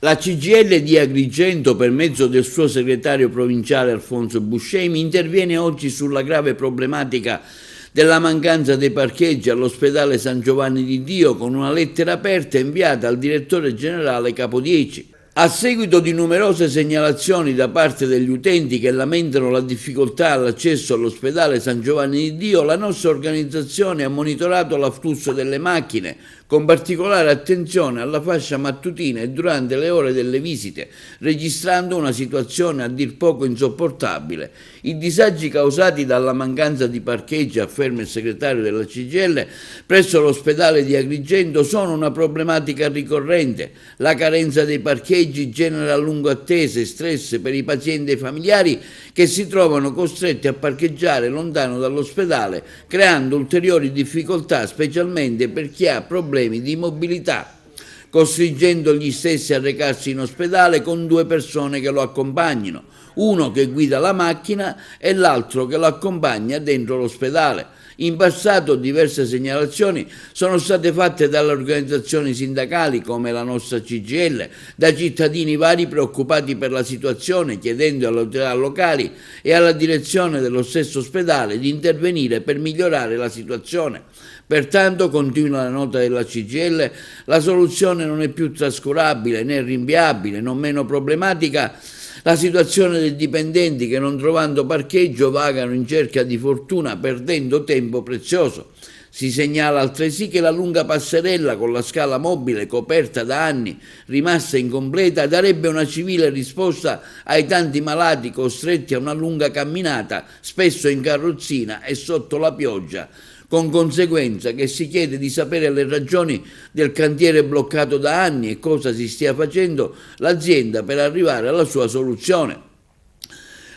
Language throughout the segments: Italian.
La CGIL di Agrigento, per mezzo del suo segretario provinciale Alfonso Buscemi, interviene oggi sulla grave problematica della mancanza dei parcheggi all'ospedale San Giovanni di Dio con una lettera aperta inviata al direttore generale Capodieci. A seguito di numerose segnalazioni da parte degli utenti che lamentano la difficoltà all'accesso all'ospedale San Giovanni di Dio, la nostra organizzazione ha monitorato l'afflusso delle macchine, con particolare attenzione alla fascia mattutina e durante le ore delle visite, registrando una situazione a dir poco insopportabile. I disagi causati dalla mancanza di parcheggi, afferma il segretario della CGIL, presso l'ospedale di Agrigento sono una problematica ricorrente. La carenza dei parcheggi genera a lungo attese e stress per i pazienti e i familiari che si trovano costretti a parcheggiare lontano dall'ospedale, creando ulteriori difficoltà specialmente per chi ha problemi di mobilità, costringendo gli stessi a recarsi in ospedale con due persone che lo accompagnino, uno che guida la macchina e l'altro che lo accompagna dentro l'ospedale. In passato diverse segnalazioni sono state fatte dalle organizzazioni sindacali come la nostra CGIL, da cittadini vari preoccupati per la situazione, chiedendo alle autorità locali e alla direzione dello stesso ospedale di intervenire per migliorare la situazione. Pertanto, continua la nota della CGIL, la soluzione non è più trascurabile né rinviabile, non meno problematica la situazione dei dipendenti che, non trovando parcheggio, vagano in cerca di fortuna perdendo tempo prezioso. Si segnala altresì che la lunga passerella con la scala mobile coperta da anni, rimasta incompleta, darebbe una civile risposta ai tanti malati costretti a una lunga camminata, spesso in carrozzina e sotto la pioggia, con conseguenza che si chiede di sapere le ragioni del cantiere bloccato da anni e cosa si stia facendo l'azienda per arrivare alla sua soluzione.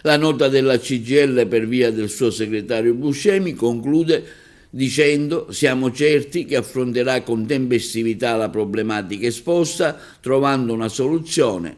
La nota della CGIL, per via del suo segretario Buscemi, conclude dicendo: siamo certi che affronterà con tempestività la problematica esposta, trovando una soluzione